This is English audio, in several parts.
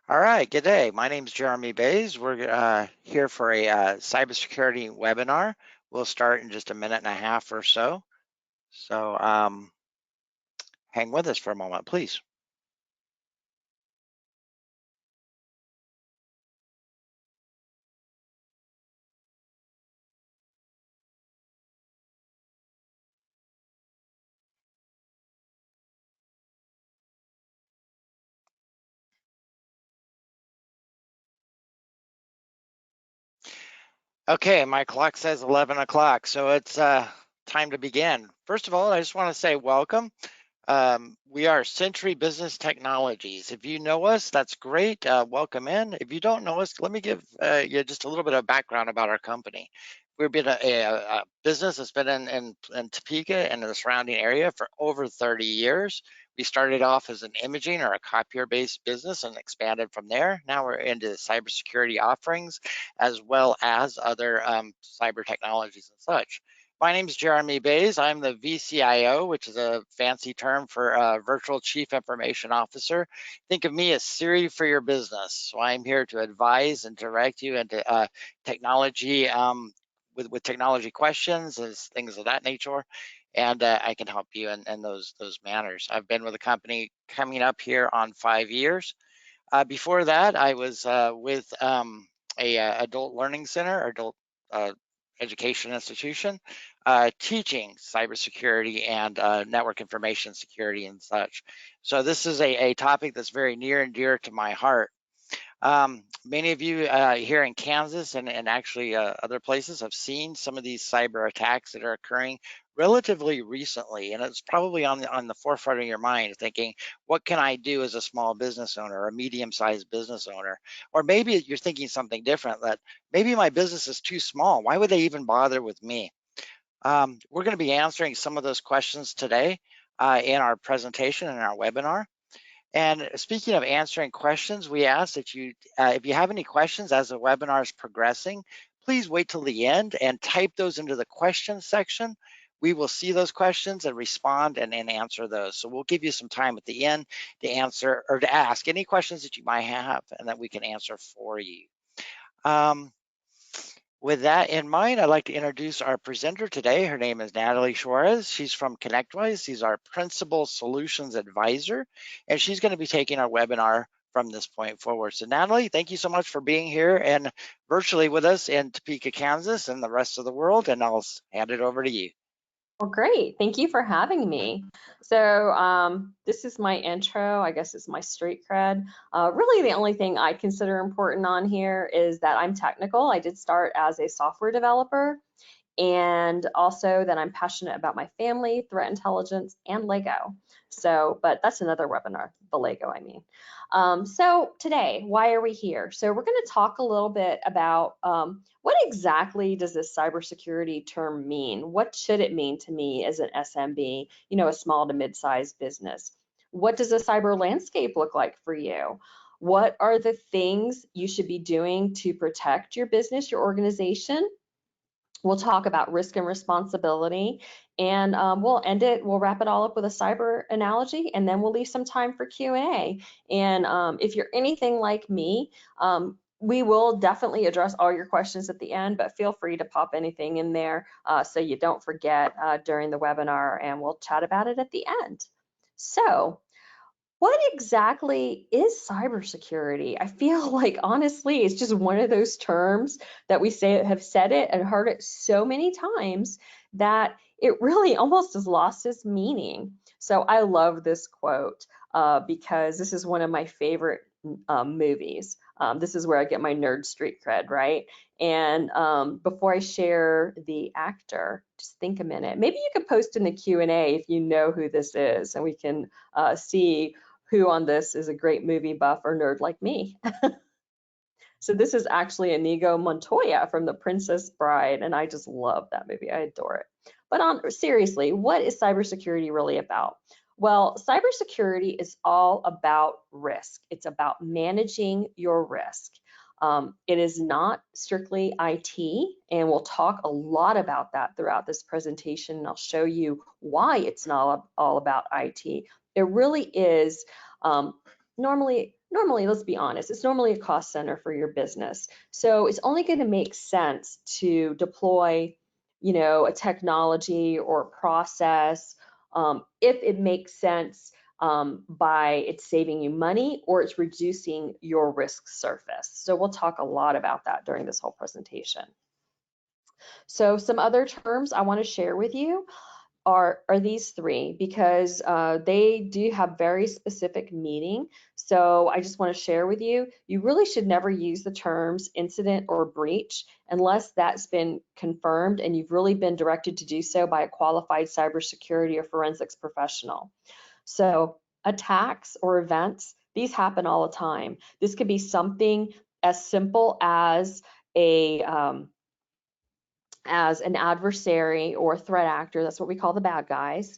All right, good day. My name is Jeremy Bays. We're here for a cybersecurity webinar. We'll start in just a minute and a half or so. So hang with us for a moment, please. Okay, my clock says 11 o'clock, so it's time to begin. First of all, I just want to say welcome. We are Century Business Technologies. If you know us, that's great. Welcome in. If you don't know us, let me give you just a little bit of background about our company. We've been a business that's been in Topeka and the surrounding area for over 30 years. We started off as an imaging or a copier-based business and expanded from there. Now we're into cybersecurity offerings as well as other cyber technologies and such. My name is Jeremy Bays. I'm the VCIO, which is a fancy term for Virtual Chief Information Officer. Think of me as Siri for your business. So I'm here to advise and direct you into technology with technology questions, as things of that nature, and I can help you in those manners. I've been with the company coming up here on 5 years. Before that, I was with a adult learning center, adult education institution, teaching cybersecurity and network information security and such. So this is a topic that's very near and dear to my heart. Many of you here in Kansas and actually other places have seen some of these cyber attacks that are occurring relatively recently, and it's probably on the forefront of your mind, thinking, what can I do as a small business owner or a medium-sized business owner? Or maybe you're thinking something different, that maybe my business is too small. Why would they even bother with me? We're going to be answering some of those questions today in our presentation and our webinar. And speaking of answering questions, we ask that you, if you have any questions as the webinar is progressing, please wait till the end and type those into the questions section. We will see those questions and respond and answer those. So we'll give you some time at the end to answer or to ask any questions that you might have and that we can answer for you. With that in mind, I'd like to introduce our presenter today. Her name is Natalie Suarez. She's from ConnectWise. She's our Principal Solutions Advisor, and she's going to be taking our webinar from this point forward. So Natalie, thank you so much for being here and virtually with us in Topeka, Kansas and the rest of the world, and I'll hand it over to you. Well, great. Thank you for having me. So this is my intro. I guess it's my street cred. Really, the only thing I consider important on here is that I'm technical. I did start as a software developer, and also that I'm passionate about my family, threat intelligence, and Lego. So, but that's another webinar, the Lego, I mean. So today, why are we here? So we're going to talk a little bit about what exactly does this cybersecurity term mean? What should it mean to me as an SMB, you know, a small to mid-sized business? What does a cyber landscape look like for you? What are the things you should be doing to protect your business, your organization? We'll talk about risk and responsibility, and we'll wrap it all up with a cyber analogy, and then we'll leave some time for Q&A. And if you're anything like me, we will definitely address all your questions at the end, but feel free to pop anything in there so you don't forget during the webinar, and we'll chat about it at the end. So, what exactly is cybersecurity? I feel like, honestly, it's just one of those terms that we have said it and heard it so many times that it really almost has lost its meaning. So I love this quote because this is one of my favorite movies. This is where I get my nerd street cred, right? And before I share the actor, just think a minute. Maybe you could post in the Q&A if you know who this is, and we can see who on this is a great movie buff or nerd like me. So this is actually Inigo Montoya from The Princess Bride, and I just love that movie. I adore it. But seriously, what is cybersecurity really about? Well, cybersecurity is all about risk. It's about managing your risk. It is not strictly IT, and we'll talk a lot about that throughout this presentation, and I'll show you why it's not all about IT. It really is normally, let's be honest, it's normally a cost center for your business. So it's only going to make sense to deploy, a technology or process if it makes sense by it's saving you money or it's reducing your risk surface. So we'll talk a lot about that during this whole presentation. So some other terms I want to share with you are these three because they do have very specific meaning. So I just want to share with you, you really should never use the terms incident or breach unless that's been confirmed and you've really been directed to do so by a qualified cybersecurity or forensics professional. So attacks or events, these happen all the time. This could be something as simple as an adversary or threat actor, that's what we call the bad guys,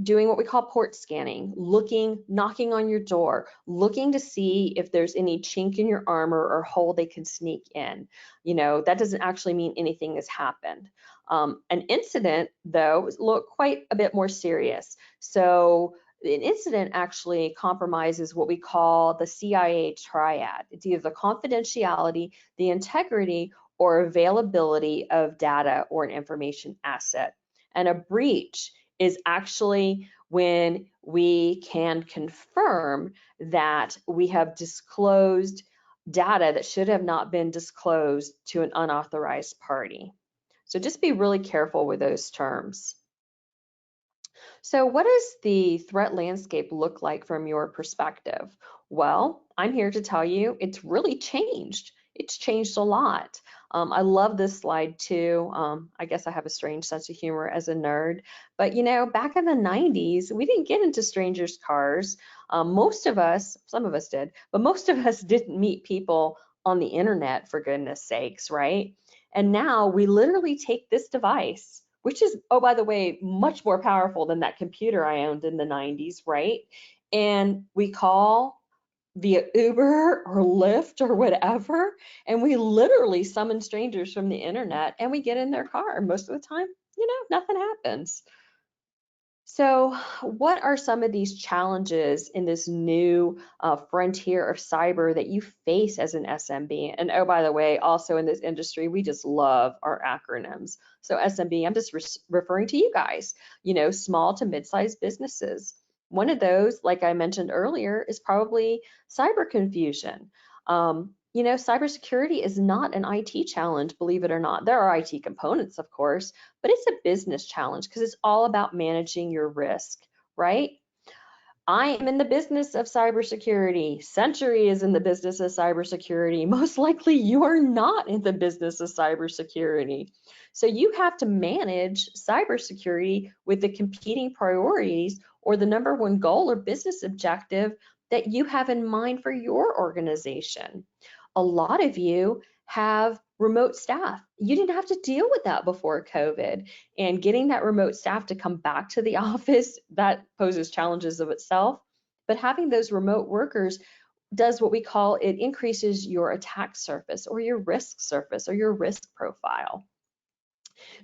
doing what we call port scanning, knocking on your door, looking to see if there's any chink in your armor or hole they can sneak in. That doesn't actually mean anything has happened. An incident, though, look quite a bit more serious. So an incident actually compromises what we call the CIA triad. It's either the confidentiality, the integrity, or availability of data or an information asset. And a breach is actually when we can confirm that we have disclosed data that should have not been disclosed to an unauthorized party. So just be really careful with those terms. So what does the threat landscape look like from your perspective? Well, I'm here to tell you it's really changed. It's changed a lot. I love this slide too. I guess I have a strange sense of humor as a nerd, but back in the 90s, we didn't get into strangers' cars. Most of us, some of us did, but most of us didn't meet people on the internet, for goodness sakes, right? And now we literally take this device, which is, oh, by the way, much more powerful than that computer I owned in the 90s, right? And we call via Uber or Lyft or whatever, and we literally summon strangers from the internet and we get in their car. Most of the time, nothing happens. So what are some of these challenges in this new frontier of cyber that you face as an SMB? And oh, by the way, also in this industry, we just love our acronyms. So SMB, I'm just referring to you guys, small to mid-sized businesses. One of those, like I mentioned earlier, is probably cyber confusion. Cybersecurity is not an IT challenge, believe it or not. There are IT components, of course, but it's a business challenge because it's all about managing your risk, right? I am in the business of cybersecurity. Century is in the business of cybersecurity. Most likely you are not in the business of cybersecurity. So you have to manage cybersecurity with the competing priorities or the number one goal or business objective that you have in mind for your organization. A lot of you have remote staff. You didn't have to deal with that before COVID. And getting that remote staff to come back to the office, that poses challenges of itself. But having those remote workers does what we call, it increases your attack surface or your risk surface or your risk profile.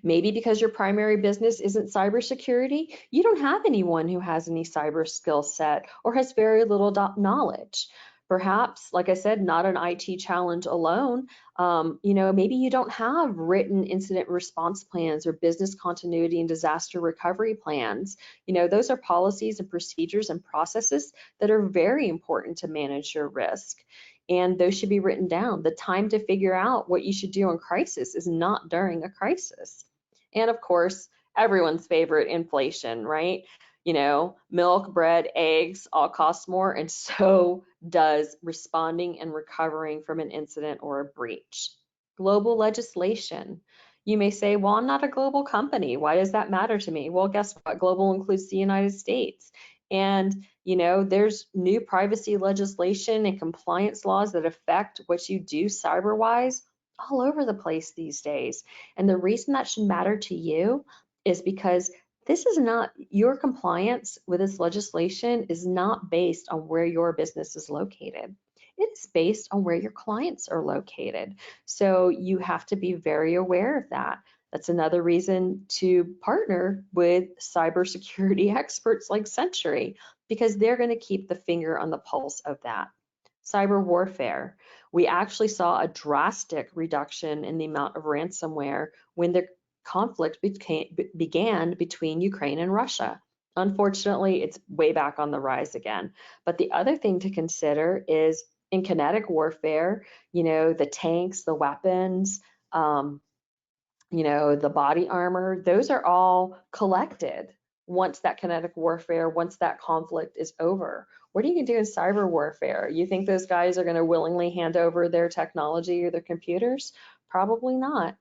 Maybe because your primary business isn't cybersecurity, you don't have anyone who has any cyber skill set or has very little knowledge. Perhaps, like I said, not an IT challenge alone. Maybe you don't have written incident response plans or business continuity and disaster recovery plans. Those are policies and procedures and processes that are very important to manage your risk. And those should be written down. The time to figure out what you should do in crisis is not during a crisis. And of course, everyone's favorite, inflation, right? Milk, bread, eggs all cost more, and so does responding and recovering from an incident or a breach. Global legislation. You may say, well, I'm not a global company. Why does that matter to me? Well, guess what? Global includes the United States. And, there's new privacy legislation and compliance laws that affect what you do cyber-wise all over the place these days. And the reason that should matter to you is because this is not, your compliance with this legislation is not based on where your business is located. It's based on where your clients are located. So you have to be very aware of that. That's another reason to partner with cybersecurity experts like Century, because they're going to keep the finger on the pulse of that. Cyber warfare. We actually saw a drastic reduction in the amount of ransomware when the conflict began between Ukraine and Russia. Unfortunately, it's way back on the rise again. But the other thing to consider is in kinetic warfare, the tanks, the weapons, the body armor, those are all collected once that kinetic warfare, once that conflict is over. What are you going to do in cyber warfare? You think those guys are going to willingly hand over their technology or their computers? Probably not.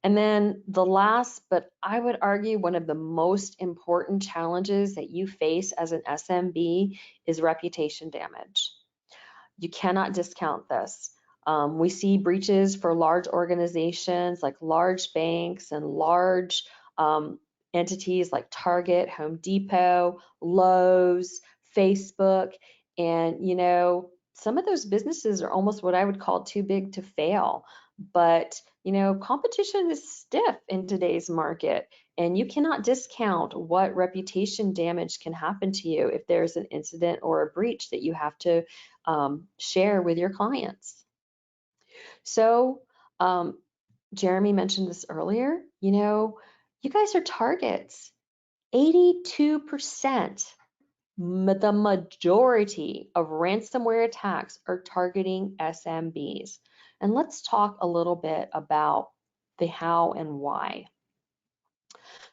And then the last, but I would argue one of the most important challenges that you face as an SMB is reputation damage. You cannot discount this. We see breaches for large organizations like large banks and large entities like Target, Home Depot, Lowe's, Facebook, and some of those businesses are almost what I would call too big to fail. But competition is stiff in today's market, and you cannot discount what reputation damage can happen to you if there's an incident or a breach that you have to share with your clients. So Jeremy mentioned this earlier, you guys are targets. 82%, the majority of ransomware attacks are targeting SMBs. And let's talk a little bit about the how and why.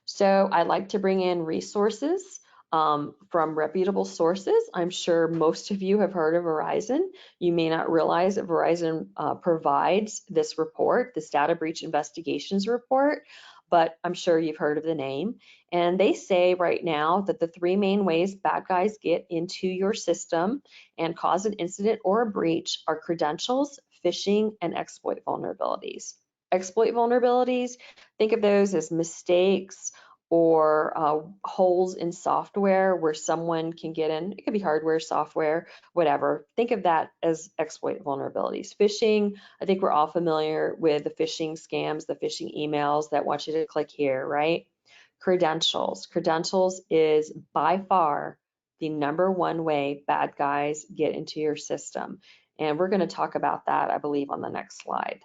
So I like to bring in resources from reputable sources. I'm sure most of you have heard of Verizon. You may not realize that Verizon provides this report, this data breach investigations report, but I'm sure you've heard of the name. And they say right now that the three main ways bad guys get into your system and cause an incident or a breach are credentials, phishing, and exploit vulnerabilities. Exploit vulnerabilities, think of those as mistakes or holes in software where someone can get in. It could be hardware, software, whatever. Think of that as exploit vulnerabilities. Phishing, I think we're all familiar with the phishing scams, the phishing emails that want you to click here, right? Credentials. Credentials is by far the #1 way bad guys get into your system. And we're going to talk about that, I believe, on the next slide.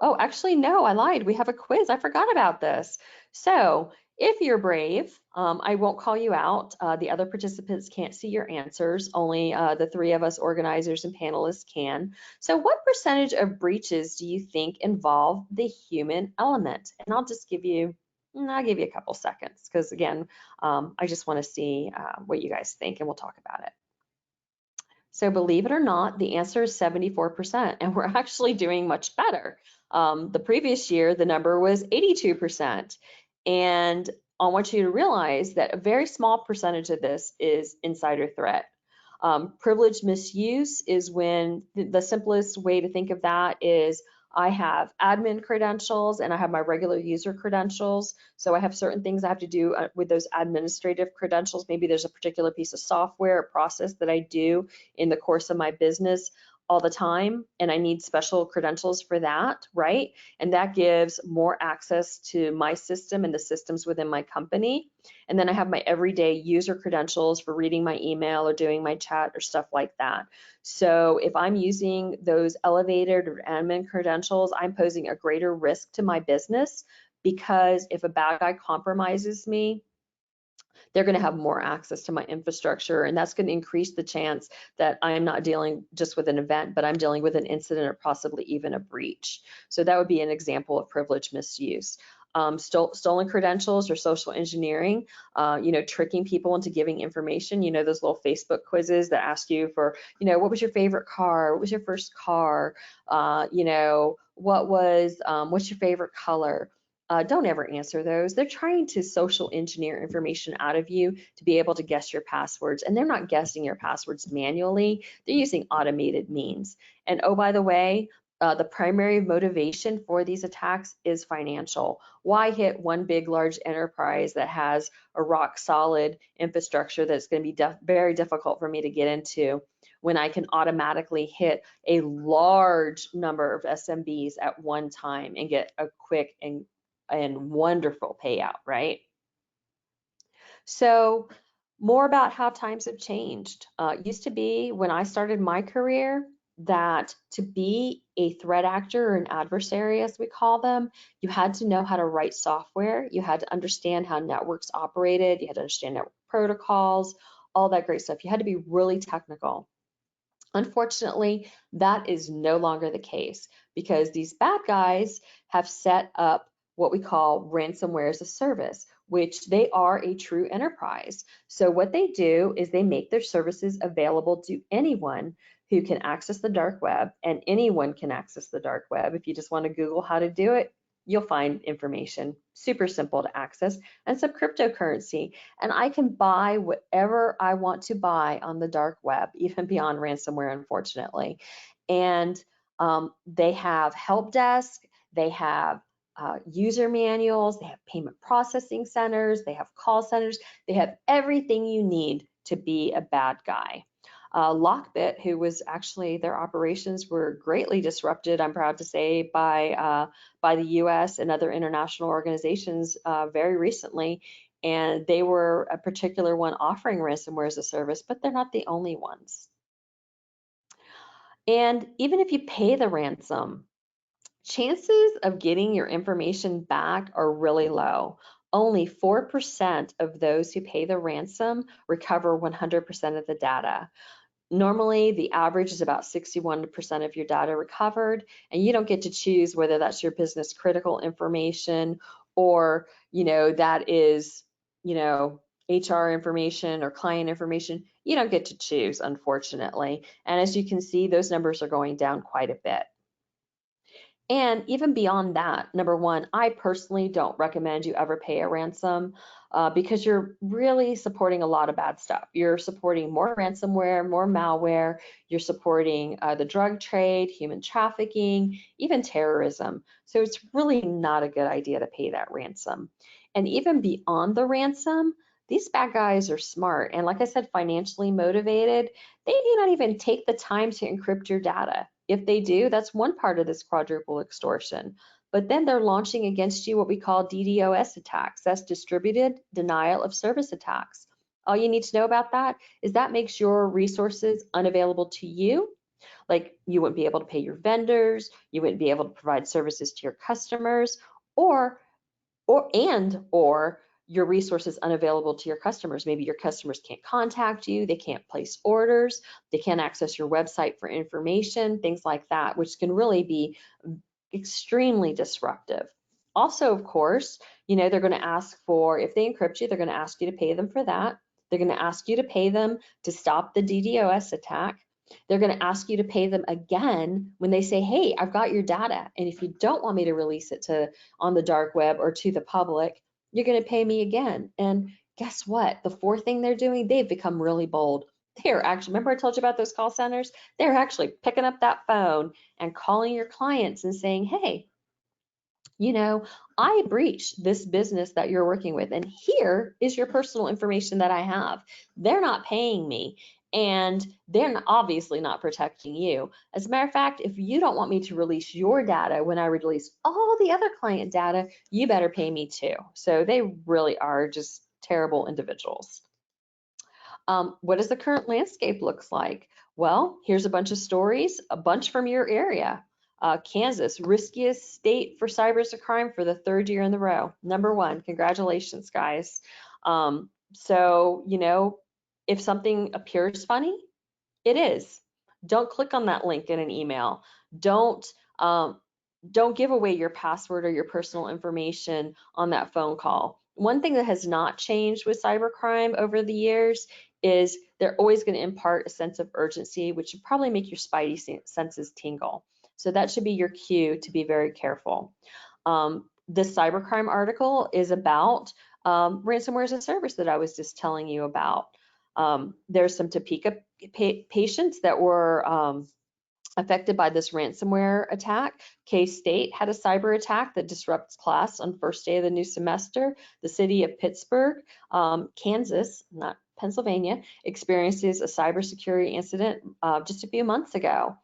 Oh, actually, no, I lied. We have a quiz. I forgot about this. So if you're brave, I won't call you out. The other participants can't see your answers. Only the three of us organizers and panelists can. So what percentage of breaches do you think involve the human element? And I'll give you a couple seconds because, again, I just want to see what you guys think, and we'll talk about it. So believe it or not, the answer is 74%, and we're actually doing much better. The previous year, the number was 82%. And I want you to realize that a very small percentage of this is insider threat. Privilege misuse is when the simplest way to think of that is I have admin credentials and I have my regular user credentials. So I have certain things I have to do with those administrative credentials. Maybe there's a particular piece of software or process that I do in the course of my business all the time, and I need special credentials for that, right? And that gives more access to my system and the systems within my company. And then I have my everyday user credentials for reading my email or doing my chat or stuff like that. So if I'm using those elevated or admin credentials, I'm posing a greater risk to my business, because if a bad guy compromises me, they're going to have more access to my infrastructure, and that's going to increase the chance that I'm not dealing just with an event, but I'm dealing with an incident or possibly even a breach. So that would be an example of privilege misuse. Stolen credentials or social engineering, tricking people into giving information, those little Facebook quizzes that ask you for, what was your favorite car? What was your first car? What's your favorite color? Don't ever answer those. They're trying to social engineer information out of you to be able to guess your passwords, and they're not guessing your passwords manually. They're using automated means. And oh, by the way, The primary motivation for these attacks is financial. Why hit one big, large enterprise that has a rock solid infrastructure that's going to be very difficult for me to get into when I can automatically hit a large number of SMBs at one time and get a quick and wonderful payout, right? So more about how times have changed. It used to be when I started my career that to be a threat actor or an adversary, as we call them, you had to know how to write software. You had to understand how networks operated. You had to understand network protocols, all that great stuff. You had to be really technical. Unfortunately, that is no longer the case because these bad guys have set up what we call ransomware as a service, which they are a true enterprise. So what they do is they make their services available to anyone who can access the dark web, and anyone can access the dark web. If you just want to Google how to do it, you'll find information. Super simple to access, and some cryptocurrency. And I can buy whatever I want to buy on the dark web, even beyond ransomware, unfortunately. And they have help desk, they have user manuals, they have payment processing centers, they have call centers, they have everything you need to be a bad guy. Lockbit, who was actually, their operations were greatly disrupted, I'm proud to say, by the US and other international organizations very recently. And they were a particular one offering ransomware as a service, but they're not the only ones. And even if you pay the ransom, chances of getting your information back are really low. Only 4% of those who pay the ransom recover 100% of the data. Normally, the average is about 61% of your data recovered, and you don't get to choose whether that's your business critical information or, that is, HR information or client information. You don't get to choose, unfortunately. And as you can see, those numbers are going down quite a bit. And even beyond that, number one, I personally don't recommend you ever pay a ransom because you're really supporting a lot of bad stuff. You're supporting more ransomware, more malware, you're supporting the drug trade, human trafficking, even terrorism. So it's really not a good idea to pay that ransom. And even beyond the ransom, these bad guys are smart. And like I said, financially motivated. They do not even take the time to encrypt your data. If they do, that's one part of this quadruple extortion. But then they're launching against you what we call DDoS attacks. That's distributed denial of service attacks. All you need to know about that is that makes your resources unavailable to you. Like you wouldn't be able to pay your vendors, you wouldn't be able to provide services to your customers, or or your resources unavailable to your customers. Maybe your customers can't contact you, they can't place orders, they can't access your website for information, things like that, which can really be extremely disruptive. Also, of course, they're going to ask for, if they encrypt you, they're going to ask you to pay them for that. They're going to ask you to pay them to stop the DDoS attack. They're going to ask you to pay them again when they say, hey, I've got your data, and if you don't want me to release it on the dark web or to the public, you're going to pay me again. And guess what? The fourth thing they're doing, they've become really bold. They're actually, remember I told you about those call centers? They're actually picking up that phone and calling your clients and saying, hey, I breached this business that you're working with, and here is your personal information that I have. They're not paying me, and they're obviously not protecting you. As a matter of fact, if you don't want me to release your data when I release all the other client data, you better pay me too. So they really are just terrible individuals. What does the current landscape looks like? Well, here's a bunch of stories, a bunch from your area. Kansas, riskiest state for cybercrime for the third year in a row. Number one, congratulations, guys. So, if something appears funny, it is. Don't click on that link in an email. Don't give away your password or your personal information on that phone call. One thing that has not changed with cybercrime over the years is they're always going to impart a sense of urgency, which should probably make your spidey senses tingle. So that should be your cue to be very careful. This cybercrime article is about ransomware as a service that I was just telling you about. There's some Topeka patients that were affected by this ransomware attack. K-State had a cyber attack that disrupts class on first day of the new semester. The city of Pittsburgh, Kansas, not Pennsylvania, experiences a cybersecurity incident just a few months ago.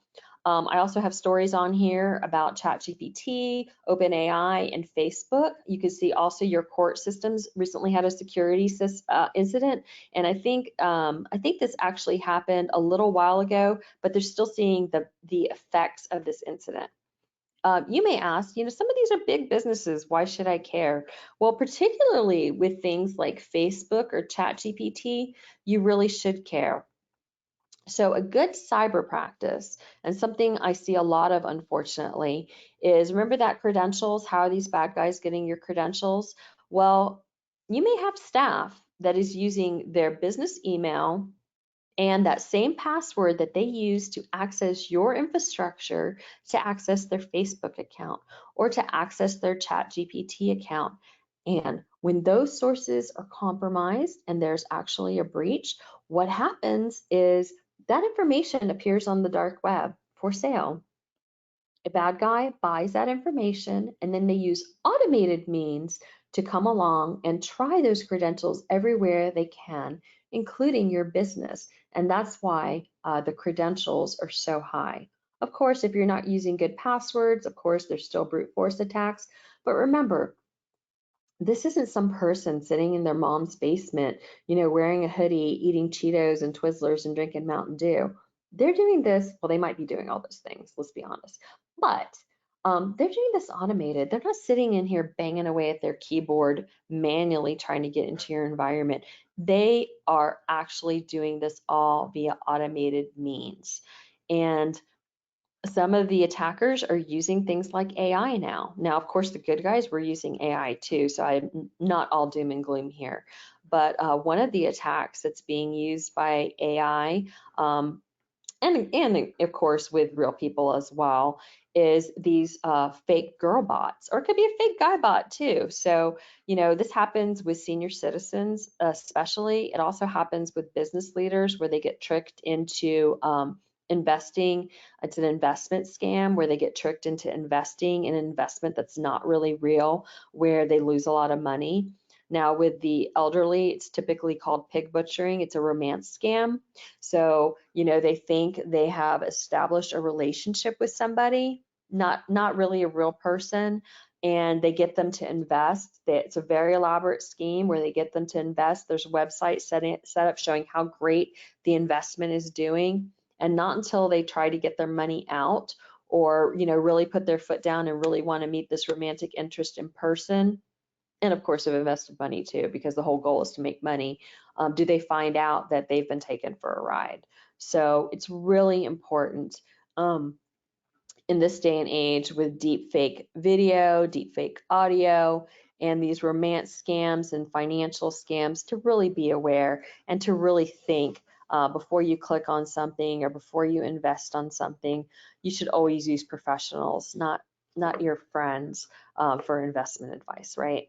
I also have stories on here about ChatGPT, OpenAI, and Facebook. You can see also your court systems recently had a security incident, and I think this actually happened a little while ago, but they're still seeing the effects of this incident. You may ask, some of these are big businesses. Why should I care? Well, particularly with things like Facebook or ChatGPT, you really should care. So a good cyber practice, and something I see a lot of, unfortunately, is remember that credentials, how are these bad guys getting your credentials? Well, you may have staff that is using their business email and that same password that they use to access your infrastructure to access their Facebook account or to access their ChatGPT account. And when those sources are compromised and there's actually a breach, what happens is that information appears on the dark web for sale. A bad guy buys that information and then they use automated means to come along and try those credentials everywhere they can, including your business. And that's why the credentials are so high. Of course, if you're not using good passwords, of course, there's still brute force attacks. But remember, this isn't some person sitting in their mom's basement, wearing a hoodie, eating Cheetos and Twizzlers and drinking Mountain Dew. They're doing this, well, they might be doing all those things, let's be honest. But they're doing this automated. They're not sitting in here banging away at their keyboard manually trying to get into your environment. They are actually doing this all via automated means. And some of the attackers are using things like AI now. Now, of course, the good guys were using AI too, so I'm not all doom and gloom here. But one of the attacks that's being used by AI, and of course with real people as well, is these fake girl bots, or it could be a fake guy bot too. So, this happens with senior citizens, especially. It also happens with business leaders where they get tricked into investing. It's an investment scam where they get tricked into investing in an investment that's not really real, where they lose a lot of money. Now, with the elderly, it's typically called pig butchering. It's a romance scam. So, they think they have established a relationship with somebody, not really a real person, and they get them to invest. It's a very elaborate scheme where they get them to invest. There's websites set up showing how great the investment is doing, and not until they try to get their money out or, really put their foot down and really want to meet this romantic interest in person, and of course have invested money too, because the whole goal is to make money, do they find out that they've been taken for a ride. So it's really important in this day and age with deep fake video, deep fake audio, and these romance scams and financial scams to really be aware and to really think before you click on something or before you invest on something. You should always use professionals, not your friends, for investment advice, right?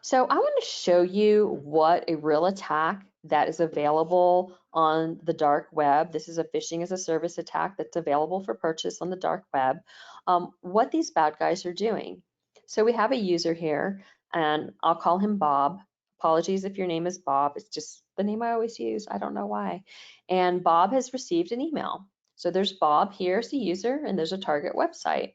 So I want to show you what a real attack that is available on the dark web. This is a phishing as a service attack that's available for purchase on the dark web. What these bad guys are doing. So we have a user here, and I'll call him Bob. Apologies if your name is Bob. It's just the name I always use. I don't know why. And Bob has received an email. So there's Bob here as the user, and there's a target website.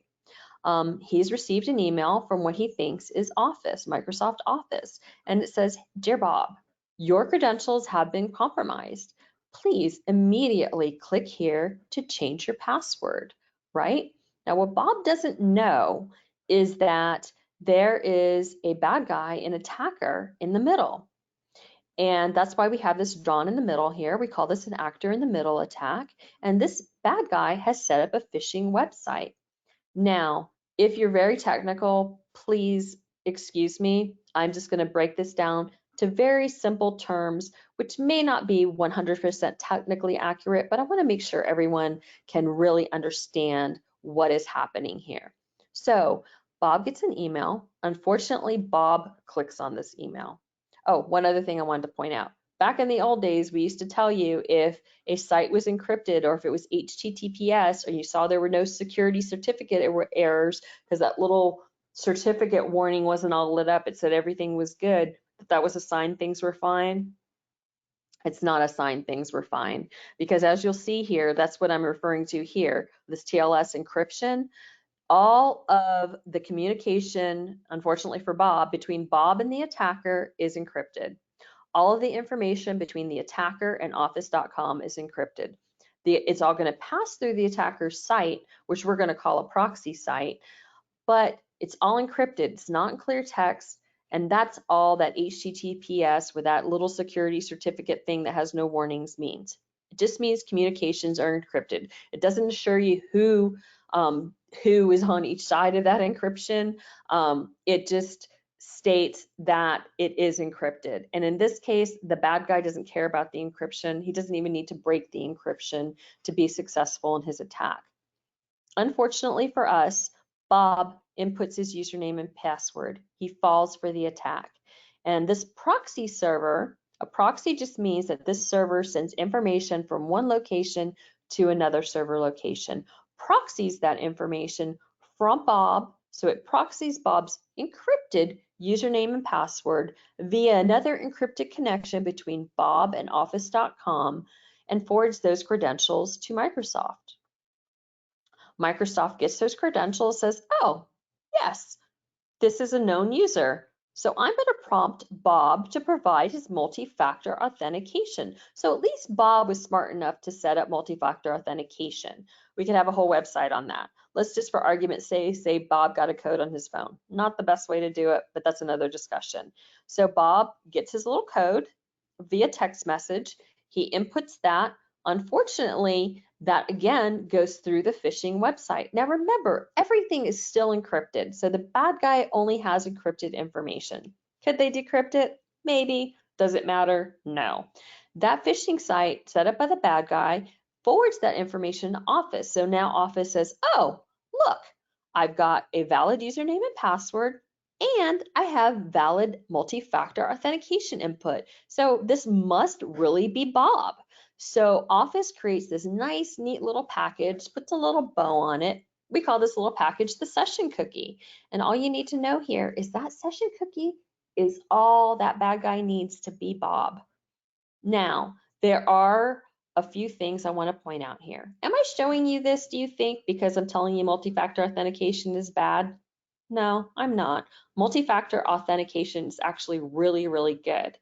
He's received an email from what he thinks is Office, Microsoft Office, and it says, "Dear Bob, your credentials have been compromised. Please immediately click here to change your password," right? Now, what Bob doesn't know is that there is a bad guy, an attacker in the middle. And that's why we have this drawn in the middle here. We call this an actor in the middle attack. And this bad guy has set up a phishing website. Now, if you're very technical, please excuse me. I'm just going to break this down to very simple terms, which may not be 100% technically accurate, but I want to make sure everyone can really understand what is happening here. So Bob gets an email. Unfortunately, Bob clicks on this email. Oh, one other thing I wanted to point out. Back in the old days, we used to tell you if a site was encrypted or if it was HTTPS or you saw there were no security certificate errors because that little certificate warning wasn't all lit up, it said everything was good, that was a sign things were fine. It's not a sign things were fine, because as you'll see here, that's what I'm referring to here, this TLS encryption. All of the communication, unfortunately for Bob, between Bob and the attacker is encrypted. All of the information between the attacker and office.com is encrypted. It's all going to pass through the attacker's site, which we're going to call a proxy site, but it's all encrypted. It's not in clear text. And that's all that HTTPS with that little security certificate thing that has no warnings means. It just means communications are encrypted. It doesn't assure you who is on each side of that encryption. It just states that it is encrypted. And in this case, the bad guy doesn't care about the encryption. He doesn't even need to break the encryption to be successful in his attack. Unfortunately for us, Bob inputs his username and password. He falls for the attack. And this proxy server, a proxy just means that this server sends information from one location to another server location, proxies that information from Bob, so it proxies Bob's encrypted username and password via another encrypted connection between Bob and Office.com and forwards those credentials to Microsoft. Microsoft gets those credentials, says, oh, yes, this is a known user. So I'm going to prompt Bob to provide his multi-factor authentication. So at least Bob was smart enough to set up multi-factor authentication. We could have a whole website on that. Let's just for argument's sake say Bob got a code on his phone. Not the best way to do it, but that's another discussion. So Bob gets his little code via text message. He inputs that. Unfortunately, that again goes through the phishing website. Now remember, everything is still encrypted, so the bad guy only has encrypted information. Could they decrypt it? Maybe. Does it matter? No. That phishing site set up by the bad guy forwards that information to Office. So now Office says, oh, look, I've got a valid username and password, and I have valid multi-factor authentication input. So this must really be Bob. So Office creates this nice, neat little package, puts a little bow on it. We call this little package the session cookie. And all you need to know here is that session cookie is all that bad guy needs to be Bob. Now, there are a few things I want to point out here. Am I showing you this, do you think, because I'm telling you multi-factor authentication is bad? No, I'm not. Multi-factor authentication is actually really, really good.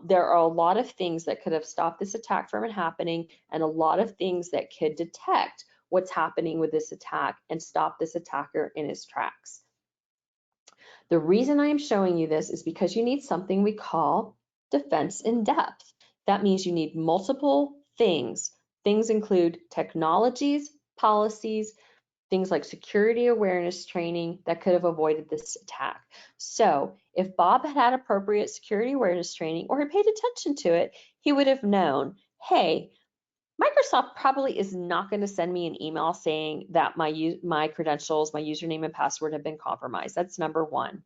There are a lot of things that could have stopped this attack from happening and a lot of things that could detect what's happening with this attack and stop this attacker in his tracks. The reason I am showing you this is because you need something we call defense in depth. That means you need multiple things. Things include technologies, policies, things like security awareness training that could have avoided this attack. So if Bob had had appropriate security awareness training or had paid attention to it, he would have known, hey, Microsoft probably is not going to send me an email saying that my credentials, my username and password have been compromised. That's number one.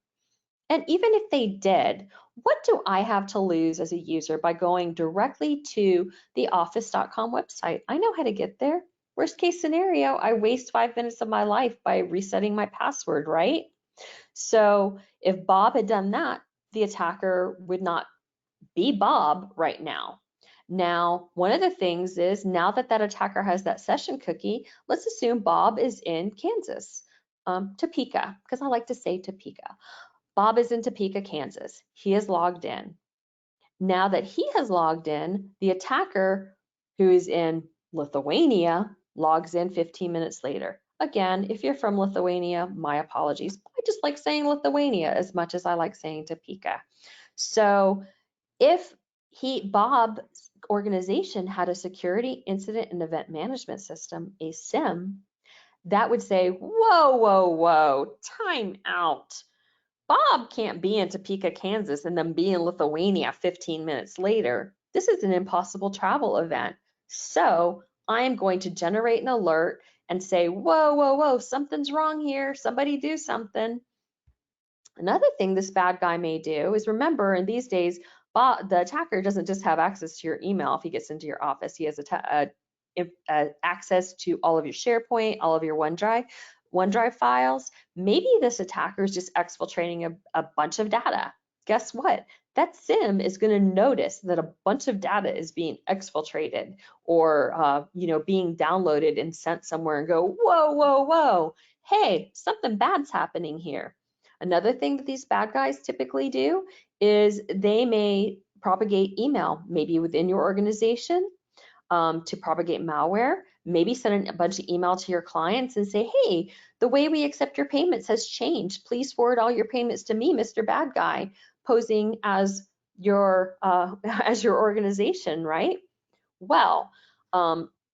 And even if they did, what do I have to lose as a user by going directly to the office.com website? I know how to get there. Worst case scenario, I waste 5 minutes of my life by resetting my password, right? So if Bob had done that, the attacker would not be Bob right now. Now, one of the things is now that that attacker has that session cookie, let's assume Bob is in Kansas, Topeka, because I like to say Topeka. Bob is in Topeka, Kansas. He is logged in. Now that he has logged in, the attacker who is in Lithuania logs in 15 minutes later. Again, if you're from Lithuania, my apologies. I just like saying Lithuania as much as I like saying Topeka. So if Bob's organization had a security incident and event management system, a SIM, that would say, whoa, whoa, whoa, time out. Bob can't be in Topeka, Kansas, and then be in Lithuania 15 minutes later. This is an impossible travel event. So I'm going to generate an alert and say, whoa, whoa, whoa, something's wrong here. Somebody do something. Another thing this bad guy may do is remember in these days, the attacker doesn't just have access to your email if he gets into your office. He has access to all of your SharePoint, all of your OneDrive files. Maybe this attacker is just exfiltrating a bunch of data. Guess what? That SIM is going to notice that a bunch of data is being exfiltrated or being downloaded and sent somewhere and go, whoa, whoa, whoa, hey, something bad's happening here. Another thing that these bad guys typically do is they may propagate email, maybe within your organization, to propagate malware, maybe send a bunch of email to your clients and say, hey, the way we accept your payments has changed. Please forward all your payments to me, Mr. Bad Guy, posing as your as your organization, right? Well,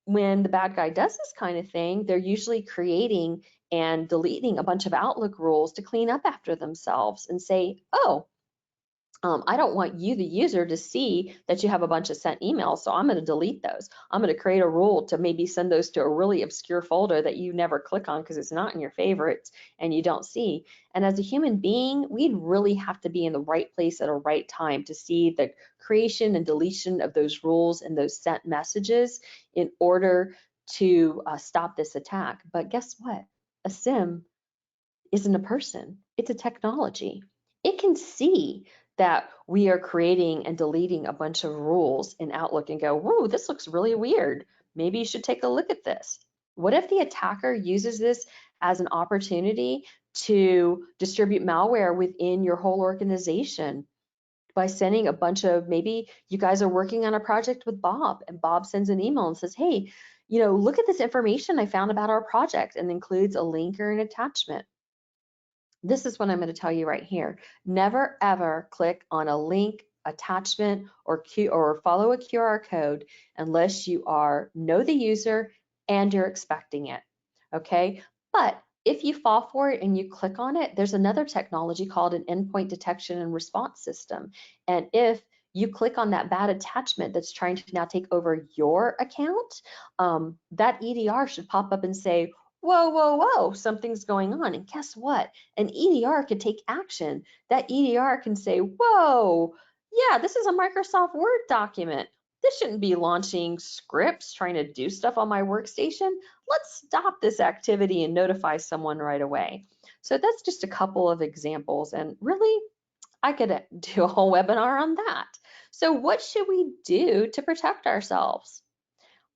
when the bad guy does this kind of thing, they're usually creating and deleting a bunch of Outlook rules to clean up after themselves and say, oh, I don't want you, the user, to see that you have a bunch of sent emails, so I'm going to delete those. I'm going to create a rule to maybe send those to a really obscure folder that you never click on because it's not in your favorites and you don't see. And as a human being, we'd really have to be in the right place at a right time to see the creation and deletion of those rules and those sent messages in order to stop this attack. But guess what? A SIM isn't a person, it's a technology. It can see that we are creating and deleting a bunch of rules in Outlook and go, whoa, this looks really weird. Maybe you should take a look at this. What if the attacker uses this as an opportunity to distribute malware within your whole organization by sending a bunch of, maybe you guys are working on a project with Bob and Bob sends an email and says, hey, look at this information I found about our project, and includes a link or an attachment. This is what I'm going to tell you right here. Never ever click on a link, attachment, or follow a QR code unless you know the user and you're expecting it. Okay? But if you fall for it and you click on it, there's another technology called an endpoint detection and response system. And if you click on that bad attachment that's trying to now take over your account, that EDR should pop up and say, whoa, whoa, whoa, something's going on. And guess what? An EDR can take action. That EDR can say, whoa, yeah, this is a Microsoft Word document. This shouldn't be launching scripts trying to do stuff on my workstation. Let's stop this activity and notify someone right away. So that's just a couple of examples. And really, I could do a whole webinar on that. So what should we do to protect ourselves?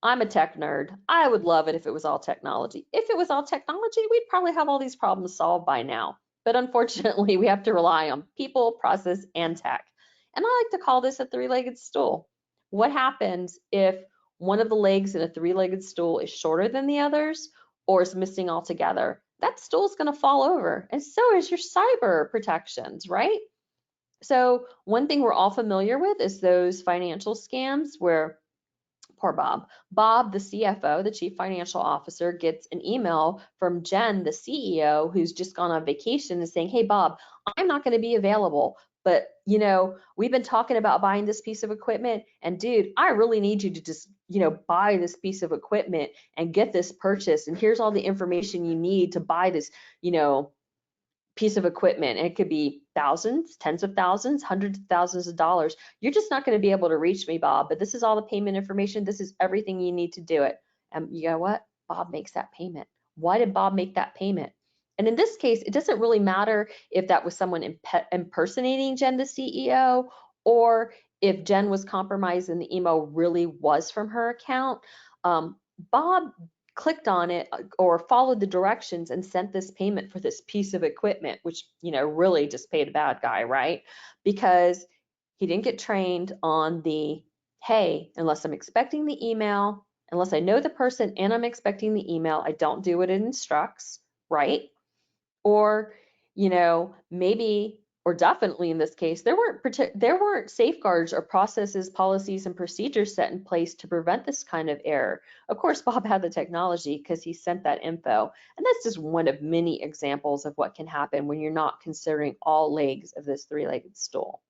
I'm a tech nerd. I would love it if it was all technology. If it was all technology, we'd probably have all these problems solved by now. But unfortunately, we have to rely on people, process, and tech. And I like to call this a three-legged stool. What happens if one of the legs in a three-legged stool is shorter than the others or is missing altogether? That stool is going to fall over, and so is your cyber protections, right? So one thing we're all familiar with is those financial scams where poor Bob. Bob, the CFO, the Chief Financial Officer, gets an email from Jen, the CEO, who's just gone on vacation, and saying, hey, Bob, I'm not going to be available, but we've been talking about buying this piece of equipment, and dude, I really need you to just buy this piece of equipment and get this purchase, and here's all the information you need to buy this piece of equipment. And it could be thousands, tens of thousands, hundreds of thousands of dollars. You're just not going to be able to reach me, Bob, but this is all the payment information. This is everything you need to do it. And you know what? Bob makes that payment. Why did Bob make that payment? And in this case, it doesn't really matter if that was someone impersonating Jen, the CEO, or if Jen was compromised and the email really was from her account. Bob clicked on it or followed the directions and sent this payment for this piece of equipment, which, really just paid a bad guy, right? Because he didn't get trained on the, hey, unless I'm expecting the email, unless I know the person and I'm expecting the email, I don't do what it instructs, right? Or, maybe, or definitely in this case, there weren't safeguards or processes, policies, and procedures set in place to prevent this kind of error. Of course, Bob had the technology because he sent that info. And that's just one of many examples of what can happen when you're not considering all legs of this three-legged stool.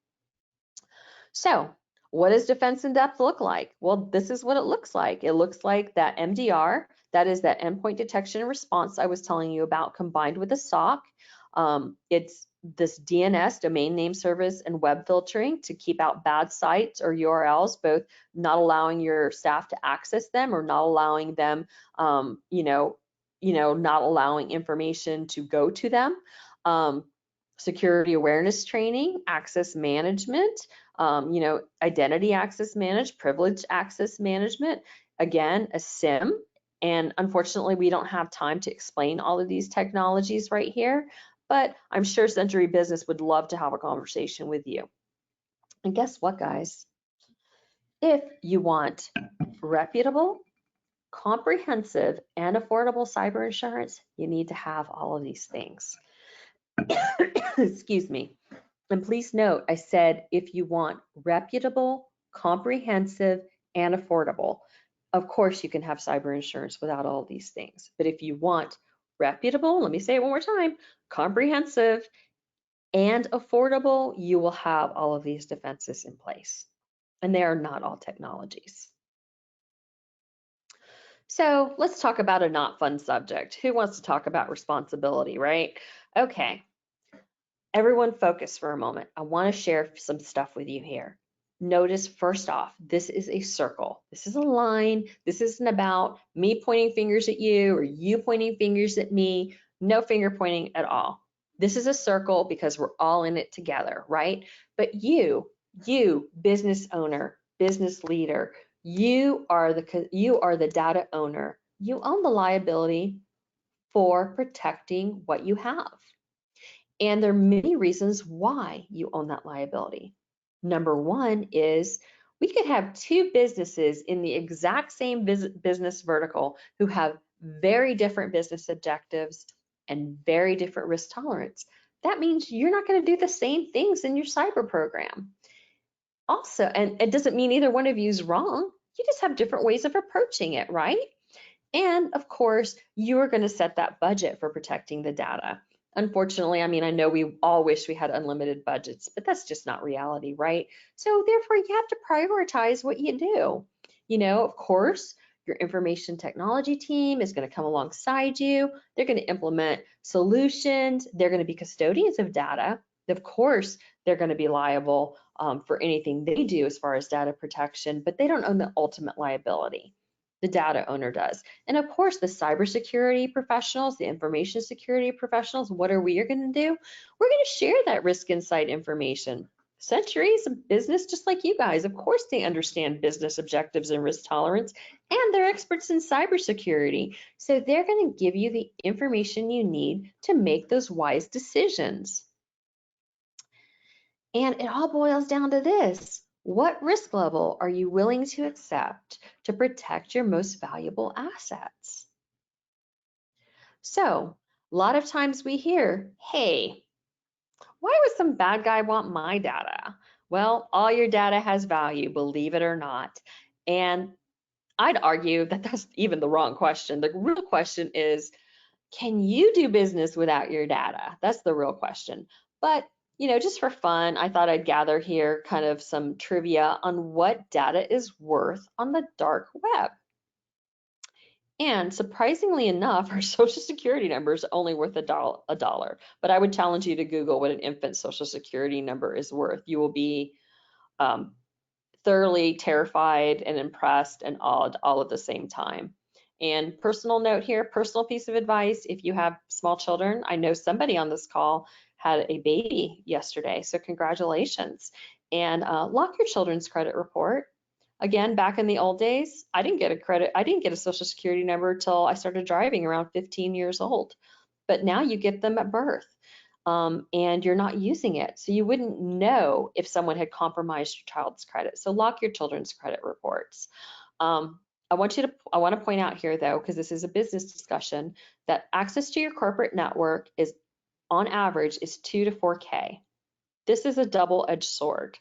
So what does defense in depth look like? Well, this is what it looks like. It looks like that MDR, that is that endpoint detection and response I was telling you about, combined with a SOC. It's this DNS, domain name service, and web filtering to keep out bad sites or URLs, both not allowing your staff to access them or not allowing them, not allowing information to go to them. Security awareness training, access management, identity access management, privilege access management. Again, a SIM. And unfortunately, we don't have time to explain all of these technologies right here, but I'm sure Century Business would love to have a conversation with you. And guess what, guys? If you want reputable, comprehensive, and affordable cyber insurance, you need to have all of these things. Excuse me. And please note, I said if you want reputable, comprehensive, and affordable. Of course, you can have cyber insurance without all these things. But if you want reputable, let me say it one more time, comprehensive, and affordable, you will have all of these defenses in place. And they are not all technologies. So let's talk about a not fun subject. Who wants to talk about responsibility, right? Okay. Everyone focus for a moment. I want to share some stuff with you here. Notice first off, this is a circle. This is a line. This isn't about me pointing fingers at you or you pointing fingers at me. No finger pointing at all. This is a circle because we're all in it together, right? But you business owner, business leader, you are the data owner. You own the liability for protecting what you have. And there are many reasons why you own that liability. Number one is we could have two businesses in the exact same business vertical who have very different business objectives and very different risk tolerance. That means you're not going to do the same things in your cyber program. Also, and it doesn't mean either one of you is wrong. You just have different ways of approaching it, right? And of course, you're going to set that budget for protecting the data. Unfortunately, I mean, I know we all wish we had unlimited budgets, but that's just not reality, right? So therefore, you have to prioritize what you do. Of course, your information technology team is going to come alongside you. They're going to implement solutions. They're going to be custodians of data. Of course, they're going to be liable for anything they do as far as data protection, but they don't own the ultimate liability. The data owner does. And of course, the cybersecurity professionals, the information security professionals, what are we going to do? We're going to share that risk insight information. Century is a business just like you guys. Of course, they understand business objectives and risk tolerance, and they're experts in cybersecurity. So they're going to give you the information you need to make those wise decisions. And it all boils down to this. What risk level are you willing to accept to protect your most valuable assets? So, a lot of times we hear, hey, why would some bad guy want my data? Well, all your data has value, believe it or not. And I'd argue that that's even the wrong question. The real question is, can you do business without your data? That's the real question. But just for fun, I thought I'd gather here kind of some trivia on what data is worth on the dark web. And surprisingly enough, our social security number is only worth $1. But I would challenge you to Google what an infant social security number is worth. You will be thoroughly terrified and impressed and awed all at the same time. And personal note here, personal piece of advice, if you have small children, I know somebody on this call had a baby yesterday, so congratulations. And lock your children's credit report. Again, back in the old days, I didn't get a social security number until I started driving around 15 years old. But now you get them at birth. And you're not using it. So you wouldn't know if someone had compromised your child's credit. So lock your children's credit reports. I want to point out here though, because this is a business discussion, that access to your corporate network is on average is 2 to 4K. This is a double-edged sword.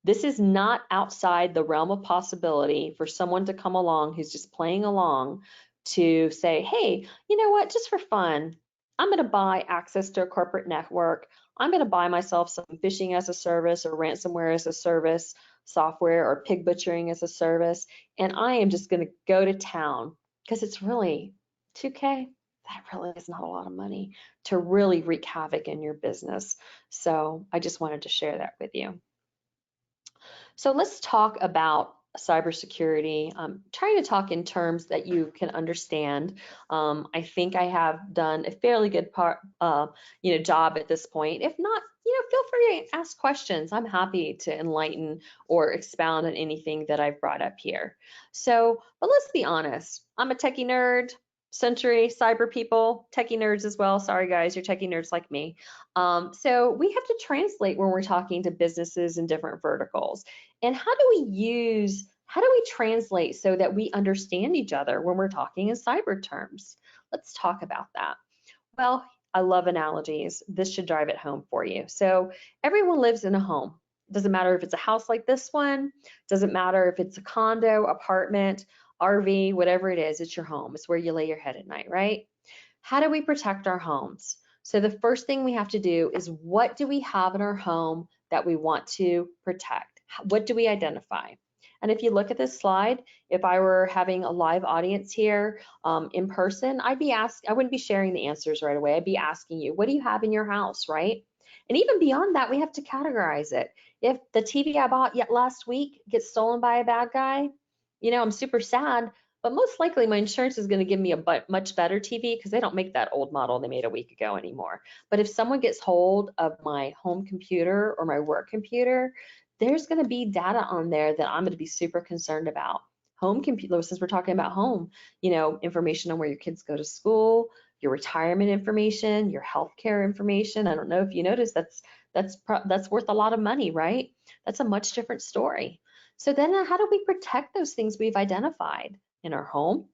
This is not outside the realm of possibility for someone to come along who's just playing along to say, hey, you know what, just for fun, I'm going to buy access to a corporate network. I'm going to buy myself some phishing as a service or ransomware as a service software or pig butchering as a service, and I am just going to go to town because it's really 2K. that really is not a lot of money to really wreak havoc in your business. So I just wanted to share that with you. So let's talk about cybersecurity. I'm trying to talk in terms that you can understand. I think I have done a fairly good job at this point. If not, feel free to ask questions. I'm happy to enlighten or expound on anything that I've brought up here. So, but let's be honest. I'm a techie nerd. Century cyber people, techie nerds as well. Sorry guys, you're techie nerds like me. So we have to translate when we're talking to businesses in different verticals. And how do we translate so that we understand each other when we're talking in cyber terms? Let's talk about that. Well, I love analogies. This should drive it home for you. So everyone lives in a home. Doesn't matter if it's a house like this one, doesn't matter if it's a condo, apartment, RV, whatever it is, it's your home. It's where you lay your head at night, right? How do we protect our homes? So the first thing we have to do is, what do we have in our home that we want to protect? What do we identify? And if you look at this slide, if I were having a live audience here in person, I wouldn't be sharing the answers right away. I'd be asking you, what do you have in your house, right? And even beyond that, we have to categorize it. If the TV I bought yet last week gets stolen by a bad guy, I'm super sad, but most likely my insurance is going to give me a much better TV because they don't make that old model they made a week ago anymore. But if someone gets hold of my home computer or my work computer, there's going to be data on there that I'm going to be super concerned about. Home computer, since we're talking about home, information on where your kids go to school, your retirement information, your healthcare information. I don't know if you noticed that's worth a lot of money, right? That's a much different story. So then how do we protect those things we've identified in our home?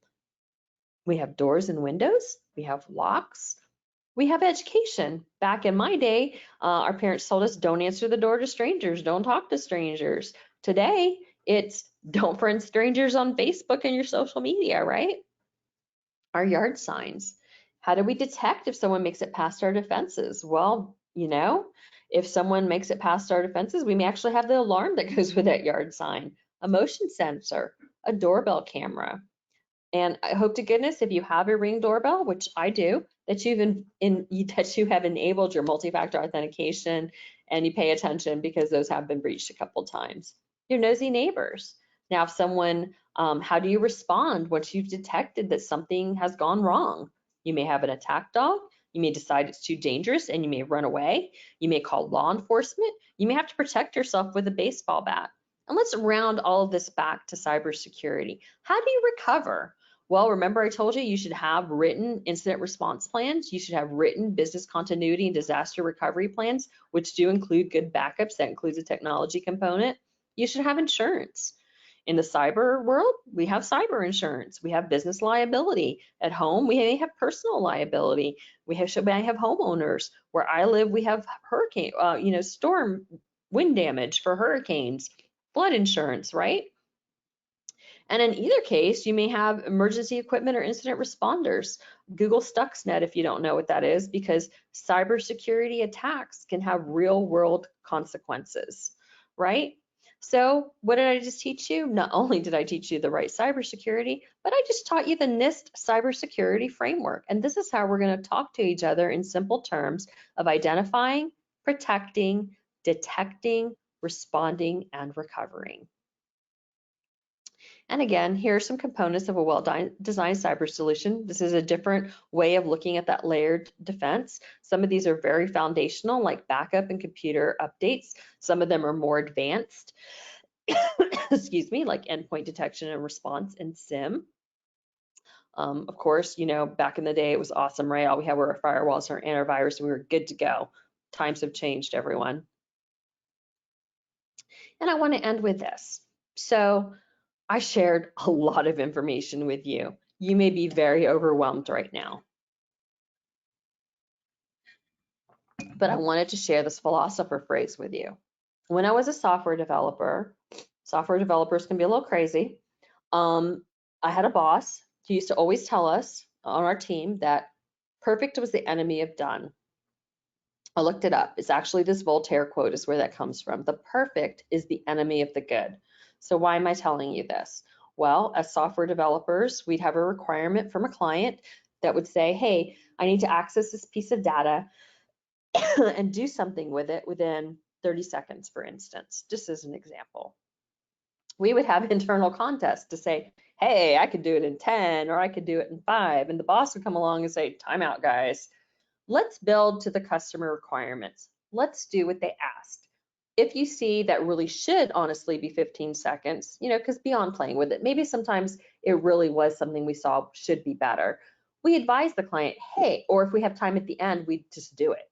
We have doors and windows, we have locks, we have education. Back in my day, our parents told us, don't answer the door to strangers, don't talk to strangers. Today, it's don't friend strangers on Facebook and your social media, right? Our yard signs. How do we detect if someone makes it past our defenses? Well, if someone makes it past our defenses, we may actually have the alarm that goes with that yard sign, a motion sensor, a doorbell camera. And I hope to goodness, if you have a Ring doorbell, which I do, that you have enabled your multi-factor authentication and you pay attention, because those have been breached a couple times. Your nosy neighbors. Now, if someone, how do you respond once you've detected that something has gone wrong? You may have an attack dog. You may decide it's too dangerous and you may run away. You may call law enforcement. You may have to protect yourself with a baseball bat. And let's round all of this back to cybersecurity. How do you recover? Well, remember I told you should have written incident response plans. You should have written business continuity and disaster recovery plans, which do include good backups. That includes a technology component. You should have insurance. In the cyber world, we have cyber insurance. We have business liability. At home, we may have personal liability. We have homeowners. Where I live, we have hurricane, storm wind damage for hurricanes, flood insurance, right? And in either case, you may have emergency equipment or incident responders. Google Stuxnet if you don't know what that is, because cybersecurity attacks can have real world consequences, right? So what did I just teach you? Not only did I teach you the right cybersecurity, but I just taught you the NIST cybersecurity framework. And this is how we're going to talk to each other in simple terms of identifying, protecting, detecting, responding, and recovering. And again, here are some components of a well-designed cyber solution. This is a different way of looking at that layered defense. Some of these are very foundational, like backup and computer updates. Some of them are more advanced, excuse me, like endpoint detection and response and SIM. Of course, back in the day, it was awesome, right? All we had were our firewalls and our antivirus, and we were good to go. Times have changed, everyone. And I want to end with this. So I shared a lot of information with you. You may be very overwhelmed right now. But I wanted to share this philosopher phrase with you. When I was a software developers can be a little crazy. I had a boss who used to always tell us on our team that perfect was the enemy of done. I looked it up. It's actually this Voltaire quote is where that comes from. The perfect is the enemy of the good. So why am I telling you this? Well, as software developers, we'd have a requirement from a client that would say, hey, I need to access this piece of data and do something with it within 30 seconds, for instance, just as an example. We would have internal contests to say, hey, I could do it in 10 or I could do it in 5. And the boss would come along and say, time out, guys. Let's build to the customer requirements. Let's do what they asked. If you see that really should honestly be 15 seconds, because beyond playing with it, maybe sometimes it really was something we saw should be better. We advise the client, hey, or if we have time at the end, we just do it.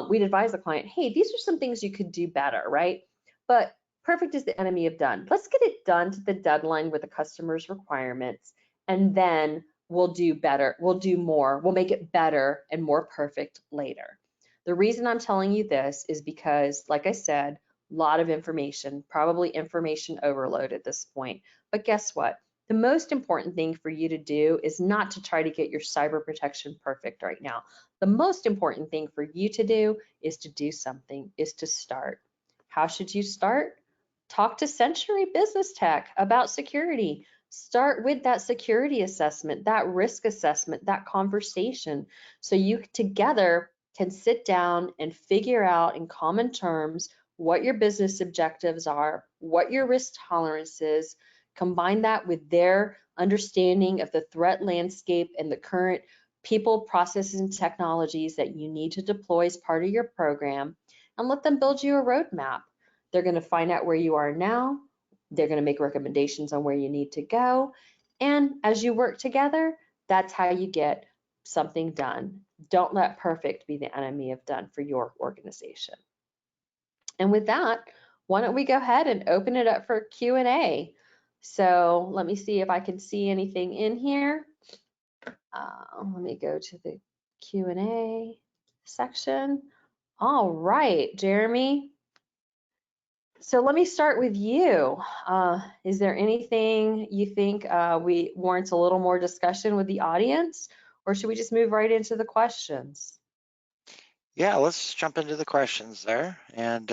We'd advise the client, hey, these are some things you could do better, right? But perfect is the enemy of done. Let's get it done to the deadline with the customer's requirements, and then we'll do better, we'll do more, we'll make it better and more perfect later. The reason I'm telling you this is because, like I said, a lot of information, probably information overload at this point. But guess what? The most important thing for you to do is not to try to get your cyber protection perfect right now. The most important thing for you to do something, is to start. How should you start? Talk to Century Business Tech about security. Start with that security assessment, that risk assessment, that conversation, so you together can sit down and figure out in common terms what your business objectives are, what your risk tolerance is, combine that with their understanding of the threat landscape and the current people, processes, and technologies that you need to deploy as part of your program, and let them build you a roadmap. They're going to find out where you are now. They're going to make recommendations on where you need to go. And as you work together, that's how you get something done. Don't let perfect be the enemy of done for your organization. And with that, why don't we go ahead and open it up for Q&A? So let me see if I can see anything in here. Let me go to the Q&A section. All right, Jeremy. So let me start with you. Is there anything you think we warrants a little more discussion with the audience, or should we just move right into the questions? Yeah, let's jump into the questions there and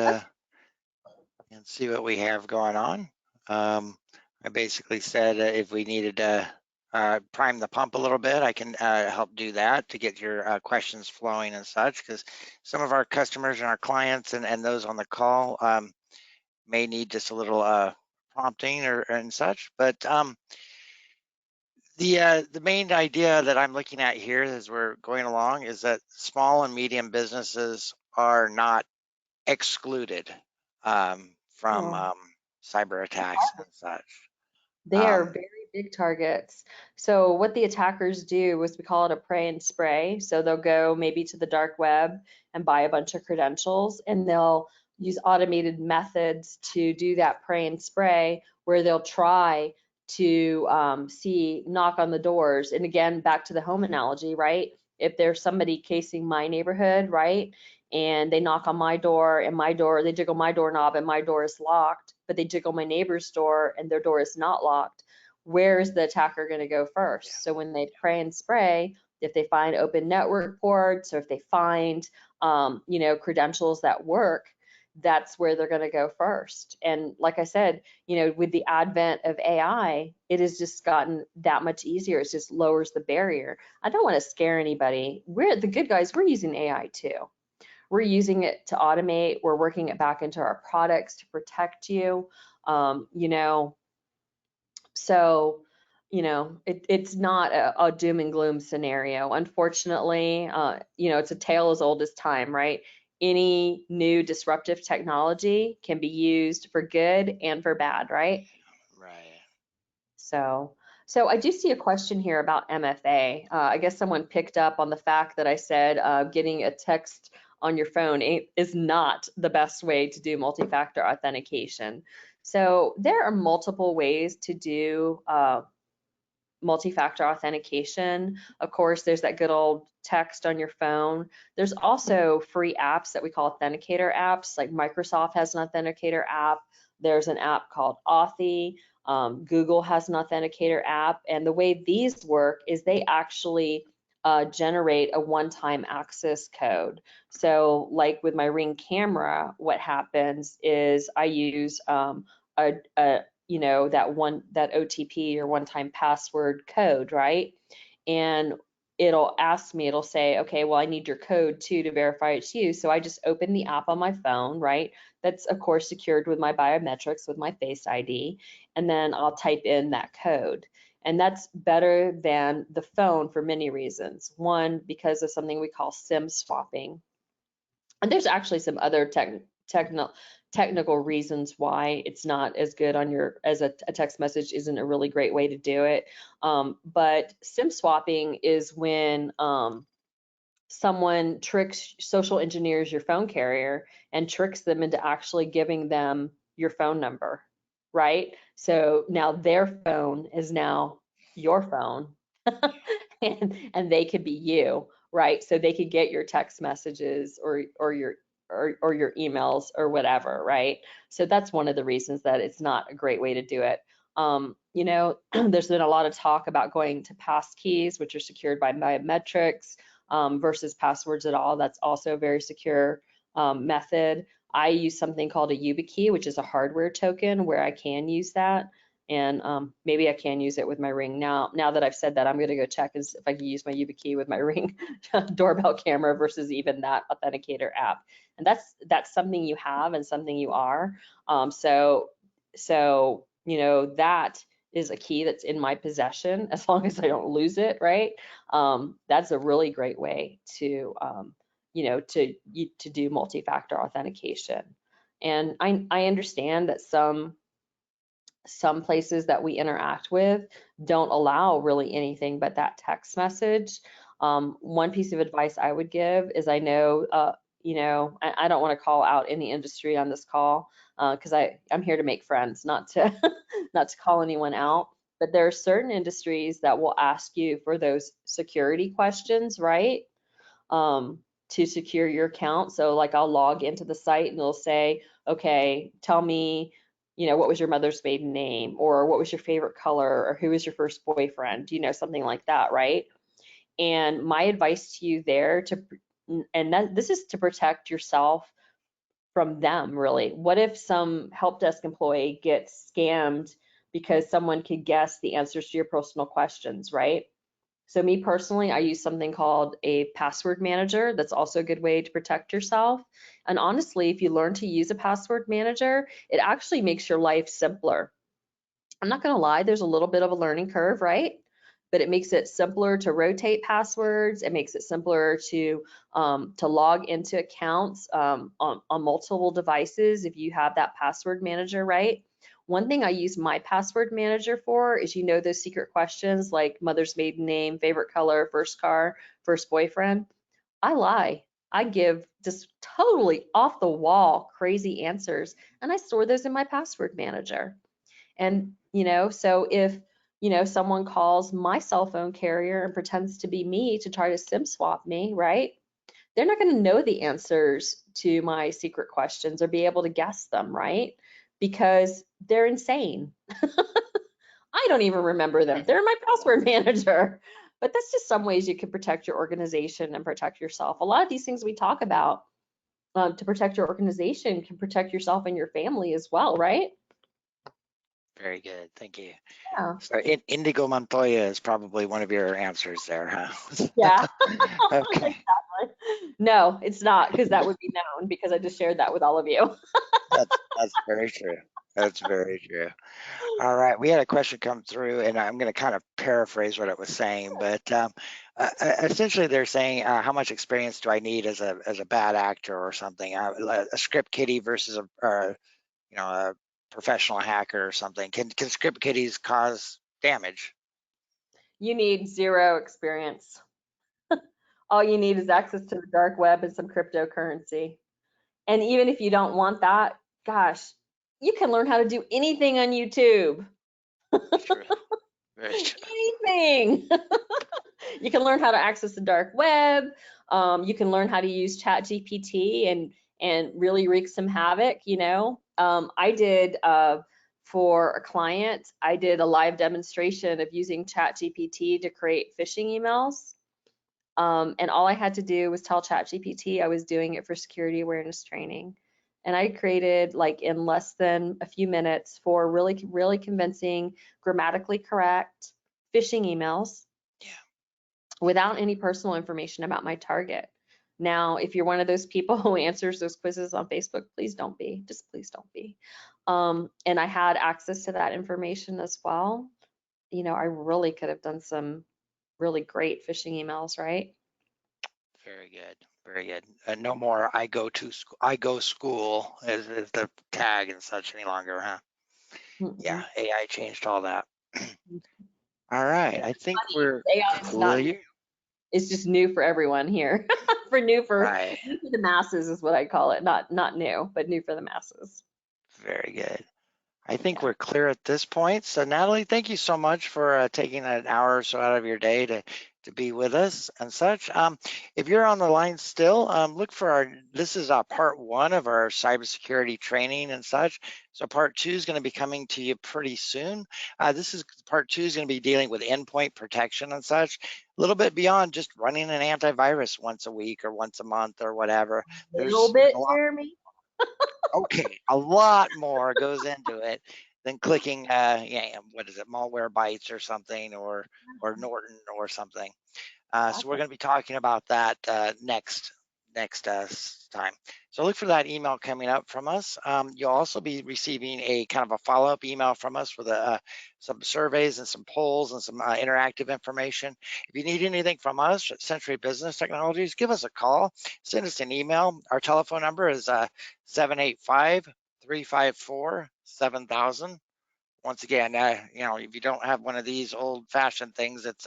see what we have going on. I basically said if we needed to prime the pump a little bit, I can help do that to get your questions flowing and such, because some of our customers and our clients and those on the call may need just a little prompting or and such. But the main idea that I'm looking at here as we're going along is that small and medium businesses are not excluded from Oh, cyber attacks and such. they are Um, very big targets. So what the attackers do is we call it a pray and spray. So they'll go maybe to the dark web and buy a bunch of credentials, and they'll use automated methods to do that pray and spray, where they'll try to knock on the doors. And again, back to the home analogy, right? If there's somebody casing my neighborhood, right? And they knock on my door, and they jiggle my doorknob and my door is locked, but they jiggle my neighbor's door and their door is not locked. Where is the attacker going to go yeah, first? So when they pray and spray, if they find open network ports, or if they find credentials that work, that's where they're going to go first. And like I said, with the advent of AI, it has just gotten that much easier. It just lowers the barrier. I don't want to scare anybody. We're the good guys. We're using AI too. We're using it to automate. We're working it back into our products to protect you. Um, you know, so, it's not a doom and gloom scenario. Unfortunately, it's a tale as old as time, right? Any new disruptive technology can be used for good and for bad, right? right. So, so I do see a question here about MFA. I guess someone picked up on the fact that I said getting a text on your phone is not the best way to do multi-factor authentication. So there are multiple ways to do multi-factor authentication. Of course, there's that good old text on your phone. There's also free apps that we call authenticator apps, like Microsoft has an authenticator app. There's an app called Authy. Google has an authenticator app. And the way these work is they actually generate a one-time access code. So like with my Ring camera, what happens is I use a that OTP or one-time password code, right? And it'll ask me, it'll say, okay, well, I need your code too to verify it's you. So I just open the app on my phone, right? That's of course secured with my biometrics, with my Face ID, and then I'll type in that code. And that's better than the phone for many reasons. One, because of something we call SIM swapping. And there's actually some other technical reasons why it's not as good on your, as a text message isn't a really great way to do it. But SIM swapping is when someone tricks, social engineers your phone carrier and tricks them into actually giving them your phone number, right? So now their phone is now your phone and they could be you, right? So they could get your text messages or your emails or whatever, right? So that's one of the reasons that it's not a great way to do it. You know, there's been a lot of talk about going to pass keys, which are secured by biometrics, versus passwords at all. That's also a very secure method. I use something called a YubiKey, which is a hardware token where I can use that. And maybe I can use it with my Ring. Now that I've said that, I'm going to go check if I can use my YubiKey with my Ring doorbell camera versus even that authenticator app. And that's something you have and something you are. So you know, that is a key that's in my possession as long as I don't lose it, right? That's a really great way to you know, to do multi-factor authentication. And I understand that some places that we interact with don't allow really anything but that text message. One piece of advice I would give is I know, you know, I don't want to call out any industry on this call because I'm here to make friends, not to not to call anyone out. But there are certain industries that will ask you for those security questions, right? To secure your account. So like I'll log into the site and it'll say, okay, tell me, you know, what was your mother's maiden name, or what was your favorite color, or who was your first boyfriend, you know, something like that, right? And my advice to you there and that this is to protect yourself from them, really. What if some help desk employee gets scammed because someone could guess the answers to your personal questions, right? So me personally, I use something called a password manager. That's also a good way to protect yourself. And honestly, if you learn to use a password manager, it actually makes your life simpler. I'm not gonna lie, there's a little bit of a learning curve, right? But it makes it simpler to rotate passwords. It makes it simpler to log into accounts on multiple devices if you have that password manager, right? One thing I use my password manager for is, you know, those secret questions like mother's maiden name, favorite color, first car, first boyfriend. I lie. I give just totally off the wall crazy answers, and I store those in my password manager. And, you know, so if, you know, someone calls my cell phone carrier and pretends to be me to try to SIM swap me, right? They're not going to know the answers to my secret questions or be able to guess them, right? Because they're insane. I don't even remember them. They're in my password manager. But that's just some ways you can protect your organization and protect yourself. A lot of these things we talk about to protect your organization can protect yourself and your family as well, right? Very good. Thank you. Yeah. So Indigo Montoya is probably one of your answers there, huh? Yeah. Okay. No, it's not, because that would be known because I just shared that with all of you. That's very true. That's very true. All right, we had a question come through, and I'm going to kind of paraphrase what it was saying, but essentially they're saying, how much experience do I need as a bad actor or something? A script kiddie versus you know, a professional hacker or something. Can script kiddies cause damage? You need zero experience. All you need is access to the dark web and some cryptocurrency. And even if you don't want that, gosh, you can learn how to do anything on YouTube. True. Very true. Anything. You can learn how to access the dark web. You can learn how to use Chat GPT and really wreak some havoc, you know. I did for a client, I did a live demonstration of using Chat GPT to create phishing emails. And all I had to do was tell Chat GPT I was doing it for security awareness training. And I created, like, in less than a few minutes, for really, really convincing, grammatically correct phishing emails. Yeah. without any personal information about my target. Now, if you're one of those people who answers those quizzes on Facebook, please don't be. Just please don't be. And I had access to that information as well. You know, I really could have done some really great phishing emails, right? Very good. Very good. No more I go school is the tag and such any longer, huh? Yeah, Mm-mm. AI changed all that. All right, I think we're AI is not new. clear. It's just new for everyone here. Right. New for the masses is what I call it. Not new, but new for the masses. Very good. I think Yeah. we're clear at this point. So Natalie, thank you so much for taking an hour or so out of your day to be with us and such. If you're on the line still, look for this is part one of our cybersecurity training and such. So part two is going to be coming to you pretty soon. Part two is going to be dealing with endpoint protection and such, a little bit beyond just running an antivirus once a week or once a month or whatever. Little There's bit, a lot. Jeremy. Okay, a lot more goes into it than clicking, yeah, what is it, malware bytes or something, or Norton or something. So we're Exactly. going to be talking about that next time. So look for that email coming up from us. You'll also be receiving a kind of a follow-up email from us with some surveys and some polls and some interactive information. If you need anything from us at Century Business Technologies, give us a call, send us an email. Our telephone number is 785-354-7000. Once again, if you don't have one of these old-fashioned things, it's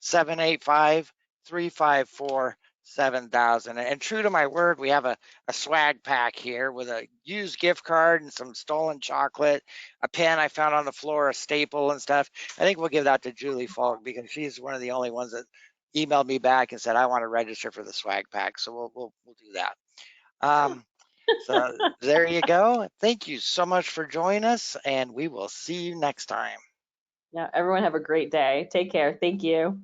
785-354-7000. And true to my word, we have a swag pack here with a used gift card and some stolen chocolate, a pen I found on the floor, a staple and stuff. I think we'll give that to Julie Falk because she's one of the only ones that emailed me back and said, I want to register for the swag pack. So we'll do that. So there you go. Thank you so much for joining us, and we will see you next time. Yeah, everyone have a great day. Take care. Thank you.